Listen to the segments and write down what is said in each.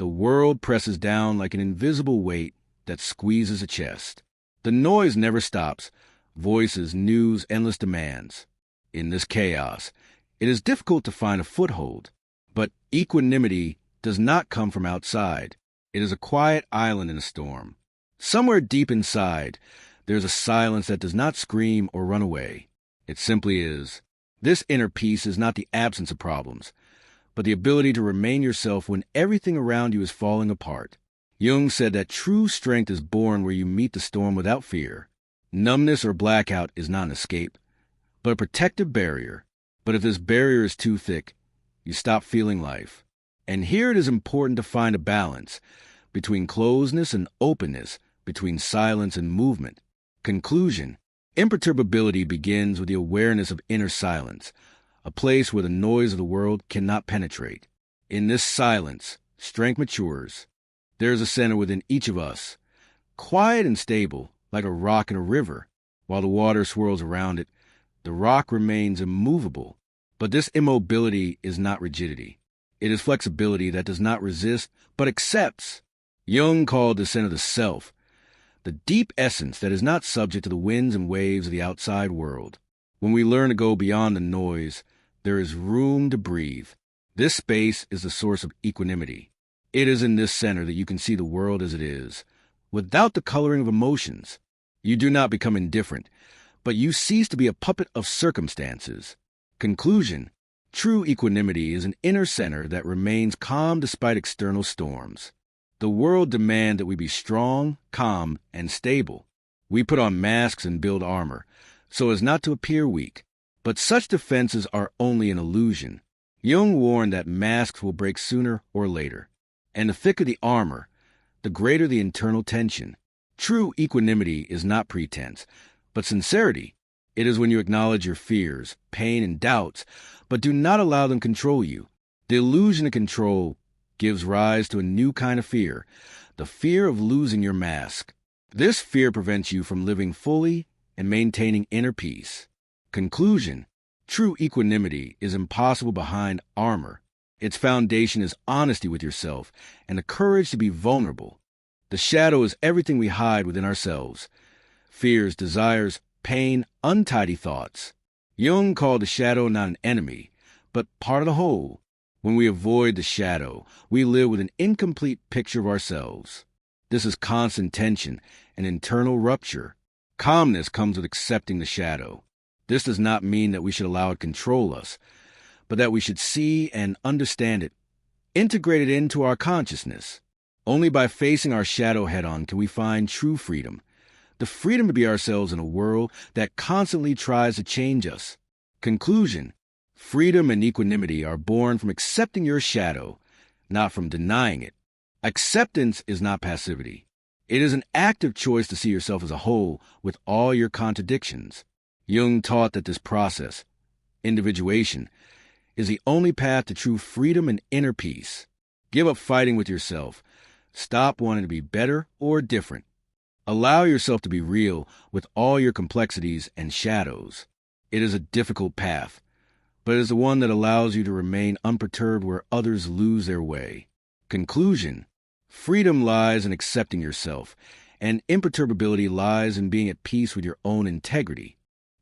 The world presses down like an invisible weight that squeezes a chest. The noise never stops. Voices, news, endless demands. In this chaos, it is difficult to find a foothold. But equanimity does not come from outside. It is a quiet island in a storm. Somewhere deep inside, there is a silence that does not scream or run away. It simply is. This inner peace is not the absence of problems, but the ability to remain yourself when everything around you is falling apart. Jung said that true strength is born where you meet the storm without fear. Numbness or blackout is not an escape, but a protective barrier. But if this barrier is too thick, you stop feeling life. And here it is important to find a balance between closeness and openness, between silence and movement. Conclusion: imperturbability begins with the awareness of inner silence, a place where the noise of the world cannot penetrate. In this silence, strength matures. There is a center within each of us, quiet and stable, like a rock in a river. While the water swirls around it, the rock remains immovable. But this immobility is not rigidity. It is flexibility that does not resist, but accepts. Jung called the center the self, the deep essence that is not subject to the winds and waves of the outside world. When we learn to go beyond the noise, there is room to breathe. This space is the source of equanimity. It is in this center that you can see the world as it is, without the coloring of emotions. You do not become indifferent, but you cease to be a puppet of circumstances. Conclusion: true equanimity is an inner center that remains calm despite external storms. The world demands that we be strong, calm, and stable. We put on masks and build armor, so as not to appear weak. But such defenses are only an illusion. Jung warned that masks will break sooner or later. And the thicker the armor, the greater the internal tension. True equanimity is not pretense, but sincerity. It is when you acknowledge your fears, pain, and doubts, but do not allow them to control you. The illusion of control gives rise to a new kind of fear, the fear of losing your mask. This fear prevents you from living fully and maintaining inner peace. Conclusion: true equanimity is impossible behind armor. Its foundation is honesty with yourself and the courage to be vulnerable. The shadow is everything we hide within ourselves: fears, desires, pain, untidy thoughts. Jung called the shadow not an enemy, but part of the whole. When we avoid the shadow, we live with an incomplete picture of ourselves. This is constant tension and internal rupture. Calmness comes with accepting the shadow. This does not mean that we should allow it to control us, but that we should see and understand it, integrate it into our consciousness. Only by facing our shadow head-on can we find true freedom, the freedom to be ourselves in a world that constantly tries to change us. Conclusion: freedom and equanimity are born from accepting your shadow, not from denying it. Acceptance is not passivity. It is an active choice to see yourself as a whole with all your contradictions. Jung taught that this process, individuation, is the only path to true freedom and inner peace. Give up fighting with yourself. Stop wanting to be better or different. Allow yourself to be real with all your complexities and shadows. It is a difficult path, but it is the one that allows you to remain unperturbed where others lose their way. Conclusion: freedom lies in accepting yourself, and imperturbability lies in being at peace with your own integrity.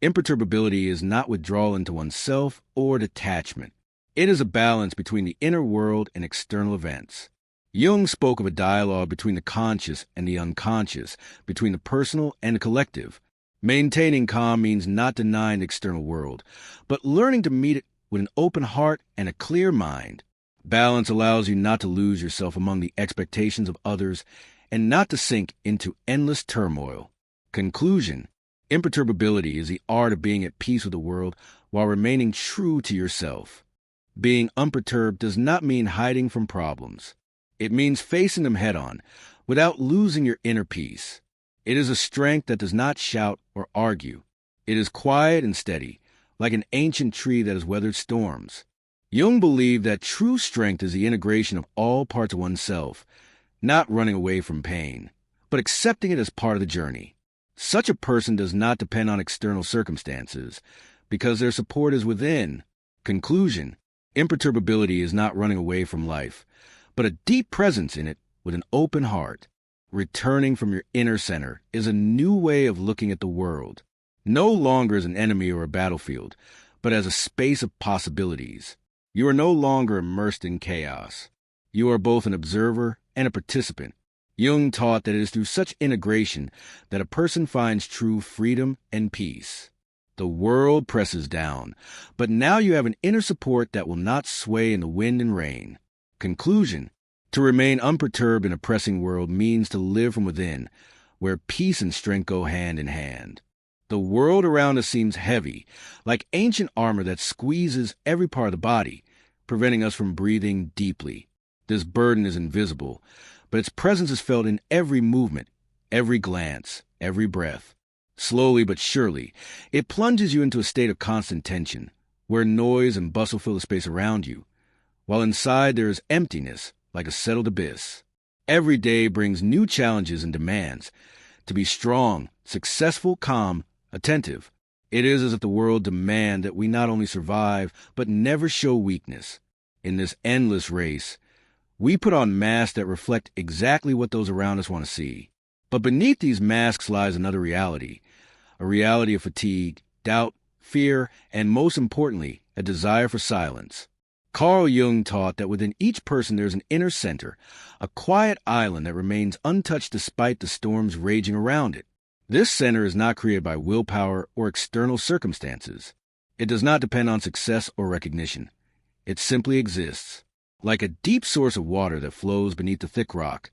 Imperturbability is not withdrawal into oneself or detachment. It is a balance between the inner world and external events. Jung spoke of a dialogue between the conscious and the unconscious, between the personal and the collective. Maintaining calm means not denying the external world, but learning to meet it with an open heart and a clear mind. Balance allows you not to lose yourself among the expectations of others and not to sink into endless turmoil. Conclusion: imperturbability is the art of being at peace with the world while remaining true to yourself. Being unperturbed does not mean hiding from problems. It means facing them head-on without losing your inner peace. It is a strength that does not shout or argue. It is quiet and steady, like an ancient tree that has weathered storms. Jung believed that true strength is the integration of all parts of oneself, not running away from pain, but accepting it as part of the journey. Such a person does not depend on external circumstances, because their support is within. Conclusion: imperturbability is not running away from life, but a deep presence in it with an open heart. Returning from your inner center is a new way of looking at the world, no longer as an enemy or a battlefield, but as a space of possibilities. You are no longer immersed in chaos. You are both an observer and a participant. Jung taught that it is through such integration that a person finds true freedom and peace. The world presses down, but now you have an inner support that will not sway in the wind and rain. Conclusion: to remain unperturbed in a pressing world means to live from within, where peace and strength go hand in hand. The world around us seems heavy, like ancient armor that squeezes every part of the body, preventing us from breathing deeply. This burden is invisible, but its presence is felt in every movement, every glance, every breath. Slowly but surely, it plunges you into a state of constant tension, where noise and bustle fill the space around you, while inside there is emptiness, like a settled abyss. Every day brings new challenges and demands. To be strong, successful, calm, attentive. It is as if the world demands that we not only survive, but never show weakness. In this endless race, we put on masks that reflect exactly what those around us want to see. But beneath these masks lies another reality, a reality of fatigue, doubt, fear, and most importantly, a desire for silence. Carl Jung taught that within each person there is an inner center, a quiet island that remains untouched despite the storms raging around it. This center is not created by willpower or external circumstances. It does not depend on success or recognition. It simply exists, like a deep source of water that flows beneath the thick rock,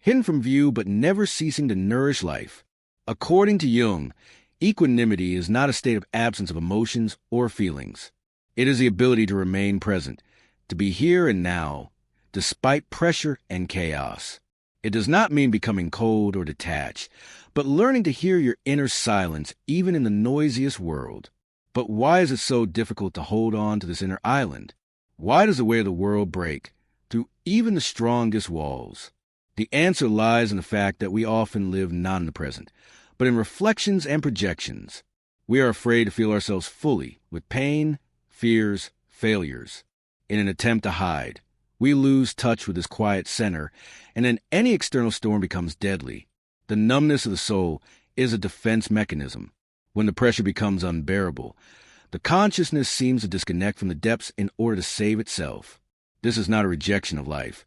hidden from view but never ceasing to nourish life. According to Jung, equanimity is not a state of absence of emotions or feelings. It is the ability to remain present, to be here and now, despite pressure and chaos. It does not mean becoming cold or detached, but learning to hear your inner silence even in the noisiest world. But why is it so difficult to hold on to this inner island? Why does the weight of the world break through even the strongest walls? The answer lies in the fact that we often live not in the present, but in reflections and projections. We are afraid to feel ourselves fully, with pain, fears, failures. In an attempt to hide, we lose touch with this quiet center, and then any external storm becomes deadly. The numbness of the soul is a defense mechanism. When the pressure becomes unbearable, the consciousness seems to disconnect from the depths in order to save itself. This is not a rejection of life,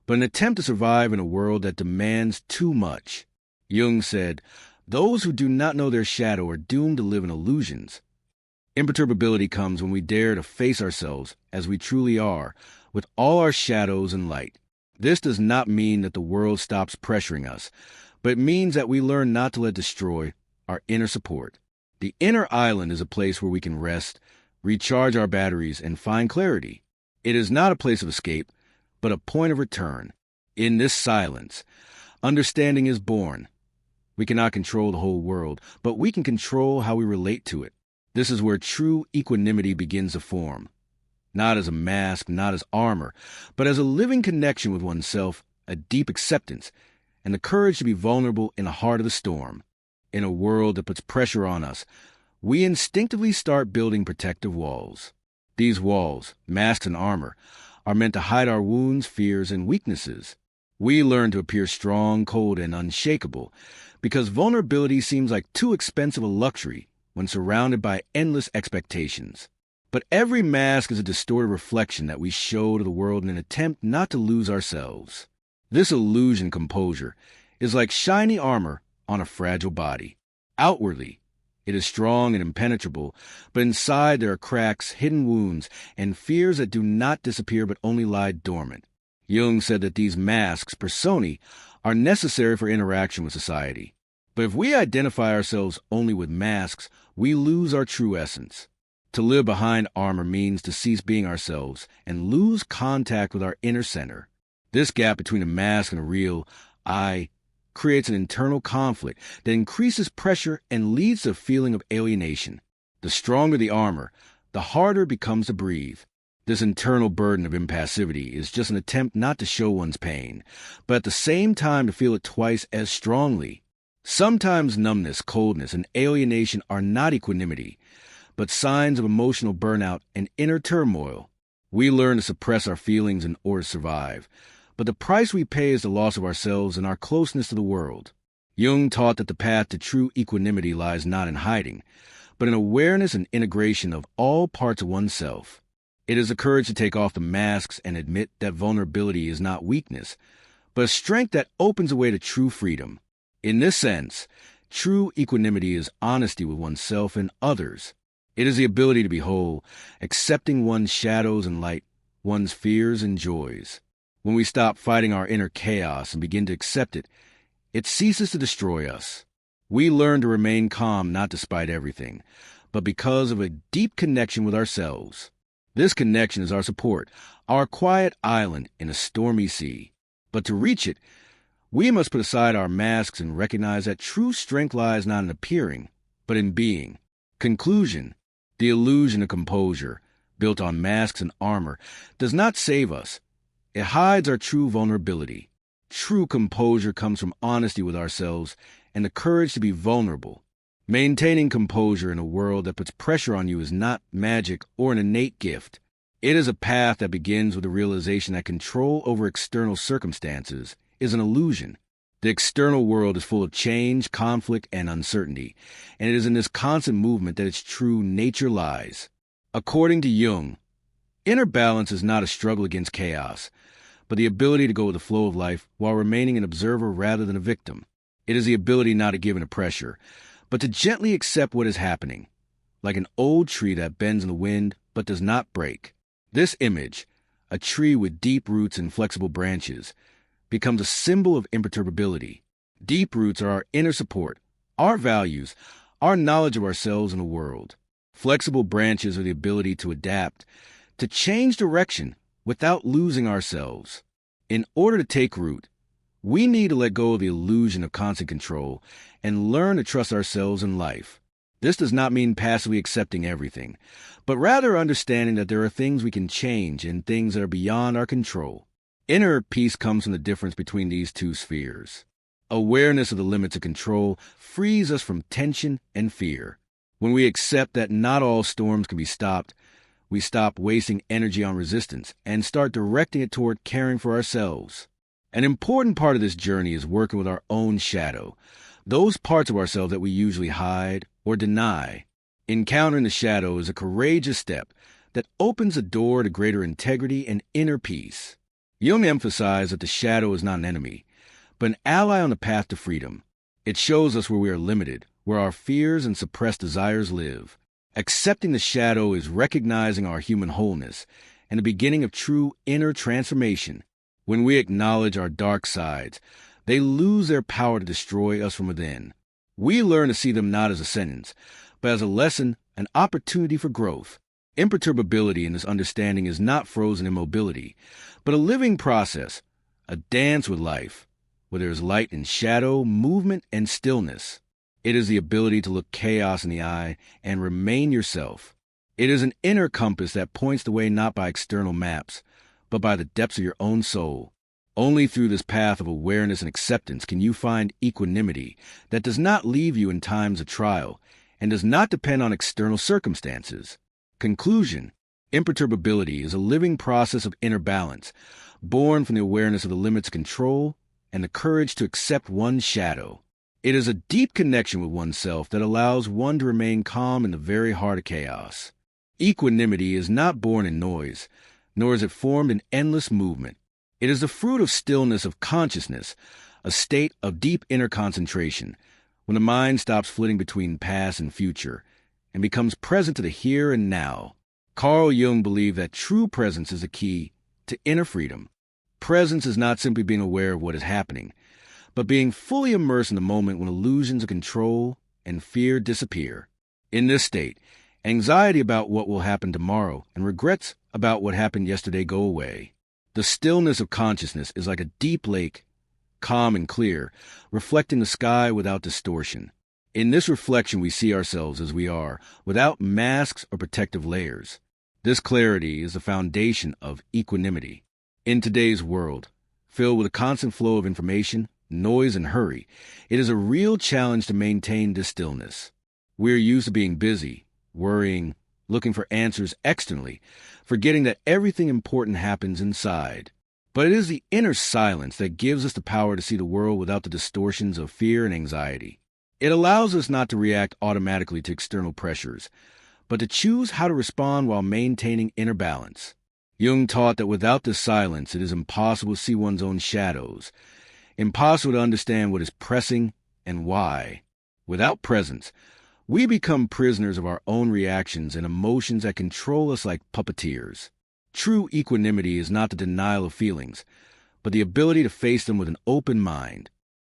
but an attempt to survive in a world that demands too much. Jung said, "Those who do not know their shadow are doomed to live in illusions." Imperturbability comes when we dare to face ourselves as we truly are, with all our shadows and light. This does not mean that the world stops pressuring us, but it means that we learn not to let it destroy our inner support. The inner island is a place where we can rest, recharge our batteries, and find clarity. It is not a place of escape, but a point of return. In this silence, understanding is born. We cannot control the whole world, but we can control how we relate to it. This is where true equanimity begins to form, not as a mask, not as armor, but as a living connection with oneself, a deep acceptance, and the courage to be vulnerable in the heart of the storm. In a world that puts pressure on us, we instinctively start building protective walls. These walls, masks and armor, are meant to hide our wounds, fears, and weaknesses. We learn to appear strong, cold, and unshakable, because vulnerability seems like too expensive a luxury when surrounded by endless expectations. But every mask is a distorted reflection that we show to the world in an attempt not to lose ourselves. This illusion composure is like shiny armor on a fragile body. Outwardly, it is strong and impenetrable, but inside there are cracks, hidden wounds, and fears that do not disappear but only lie dormant. Jung said that these masks, personae, are necessary for interaction with society. But if we identify ourselves only with masks, we lose our true essence. To live behind armor means to cease being ourselves and lose contact with our inner center. This gap between a mask and a real I creates an internal conflict that increases pressure and leads to a feeling of alienation. The stronger the armor, the harder it becomes to breathe. This internal burden of impassivity is just an attempt not to show one's pain, but at the same time to feel it twice as strongly. Sometimes numbness, coldness, and alienation are not equanimity, but signs of emotional burnout and inner turmoil. We learn to suppress our feelings in order to survive, but the price we pay is the loss of ourselves and our closeness to the world. Jung taught that the path to true equanimity lies not in hiding, but in awareness and integration of all parts of oneself. It is the courage to take off the masks and admit that vulnerability is not weakness, but a strength that opens the way to true freedom. In this sense, true equanimity is honesty with oneself and others. It is the ability to be whole, accepting one's shadows and light, one's fears and joys. When we stop fighting our inner chaos and begin to accept it, it ceases to destroy us. We learn to remain calm not despite everything, but because of a deep connection with ourselves. This connection is our support, our quiet island in a stormy sea. But to reach it, we must put aside our masks and recognize that true strength lies not in appearing, but in being. Conclusion: the illusion of composure, built on masks and armor, does not save us. It hides our true vulnerability. True composure comes from honesty with ourselves and the courage to be vulnerable. Maintaining composure in a world that puts pressure on you is not magic or an innate gift. It is a path that begins with the realization that control over external circumstances is an illusion. The external world is full of change, conflict, and uncertainty, and it is in this constant movement that its true nature lies. According to Jung, inner balance is not a struggle against chaos, but the ability to go with the flow of life while remaining an observer rather than a victim. It is the ability not to give in to pressure, but to gently accept what is happening, like an old tree that bends in the wind but does not break. This image, a tree with deep roots and flexible branches, becomes a symbol of imperturbability. Deep roots are our inner support, our values, our knowledge of ourselves and the world. Flexible branches are the ability to adapt, to change direction without losing ourselves. In order to take root, we need to let go of the illusion of constant control and learn to trust ourselves in life. This does not mean passively accepting everything, but rather understanding that there are things we can change and things that are beyond our control. Inner peace comes from the difference between these two spheres. Awareness of the limits of control frees us from tension and fear. When we accept that not all storms can be stopped, we stop wasting energy on resistance and start directing it toward caring for ourselves. An important part of this journey is working with our own shadow, those parts of ourselves that we usually hide or deny. Encountering the shadow is a courageous step that opens the door to greater integrity and inner peace. Jung emphasized that the shadow is not an enemy, but an ally on the path to freedom. It shows us where we are limited, where our fears and suppressed desires live. Accepting the shadow is recognizing our human wholeness and the beginning of true inner transformation. When we acknowledge our dark sides, they lose their power to destroy us from within. We learn to see them not as a sentence, but as a lesson, an opportunity for growth. Imperturbability in this understanding is not frozen immobility, but a living process, a dance with life, where there is light and shadow, movement and stillness. It is the ability to look chaos in the eye and remain yourself. It is an inner compass that points the way not by external maps, but by the depths of your own soul. Only through this path of awareness and acceptance can you find equanimity that does not leave you in times of trial and does not depend on external circumstances. Conclusion: imperturbability is a living process of inner balance, born from the awareness of the limits of control and the courage to accept one's shadow. It is a deep connection with oneself that allows one to remain calm in the very heart of chaos. Equanimity is not born in noise, nor is it formed in endless movement. It is the fruit of stillness of consciousness, a state of deep inner concentration, when the mind stops flitting between past and future and becomes present to the here and now. Carl Jung believed that true presence is the key to inner freedom. Presence is not simply being aware of what is happening, but being fully immersed in the moment when illusions of control and fear disappear. In this state, anxiety about what will happen tomorrow and regrets about what happened yesterday go away. The stillness of consciousness is like a deep lake, calm and clear, reflecting the sky without distortion. In this reflection, we see ourselves as we are, without masks or protective layers. This clarity is the foundation of equanimity. In today's world, filled with a constant flow of information, noise, and hurry, it is a real challenge to maintain this stillness. We are used to being busy, worrying, looking for answers externally, forgetting that everything important happens inside. But it is the inner silence that gives us the power to see the world without the distortions of fear and anxiety. It allows us not to react automatically to external pressures, but to choose how to respond while maintaining inner balance. Jung taught that without this silence, it is impossible to see one's own shadows, impossible to understand what is pressing and why. Without presence, we become prisoners of our own reactions and emotions that control us like puppeteers. True equanimity is not the denial of feelings, but the ability to face them with an open mind.